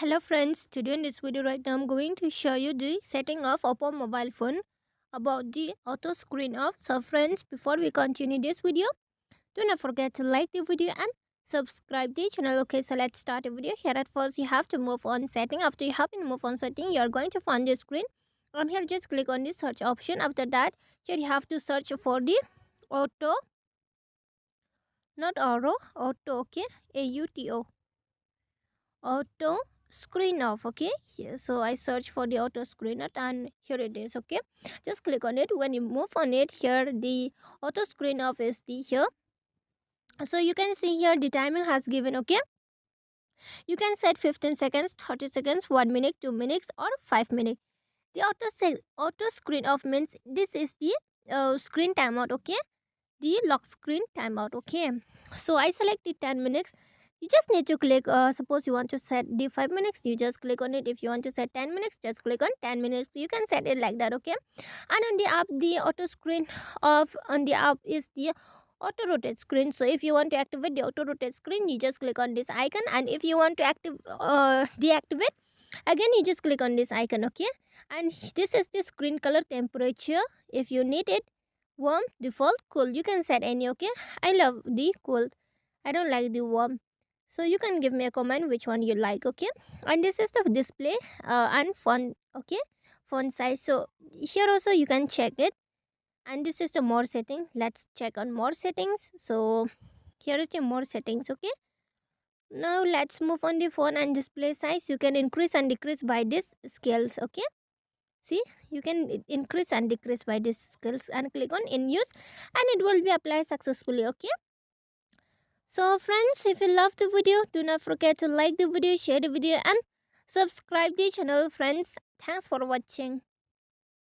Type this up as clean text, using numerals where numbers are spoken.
Hello friends, today in this video right now I'm going to show you the setting of OPPO mobile phone about the auto screen off. So friends, before we continue this video, do not forget to like the video and subscribe the channel. Okay, so let's start the video. Here at first you have to move on setting. After you have to move on setting, you are going to find the screen. And here just click on the search option. After that, here you have to search for the auto, not Oro, auto, okay, AUTO. Auto screen off. Okay, here, so I search for the auto screen off and here it is. Okay, just click on it. When you move on it, here the auto screen off is the here. So you can see here the timing has given. Okay, you can set 15 seconds, 30 seconds, 1 minute, 2 minutes or 5 minutes. The auto screen off means this is the screen timeout. Okay, the lock screen timeout. Okay, so I select the 10 minutes. You just need to click, suppose you want to set the 5 minutes, you just click on it. If you want to set 10 minutes, just click on 10 minutes. You can set it like that. Okay, and on the app, the auto screen off on the app is the auto rotate screen. So if you want to activate the auto rotate screen, you just click on this icon, and if you want to deactivate, again you just click on this icon. Okay, and this is the screen color temperature. If you need it warm, default, cool, you can set any. Okay, I love the cool, I don't like the warm, so you can give me a comment which one you like. Okay, and this is the display and font. Okay, font size, so here also you can check it. And this is the more setting. Let's check on more settings. So here is the more settings. Okay, now let's move on the font and display size. You can increase and decrease by this scales. Okay, see, you can increase and decrease by this scales and click on in use and it will be applied successfully. Okay, so friends, if you love the video, do not forget to like the video, share the video and subscribe the channel. Friends, thanks for watching.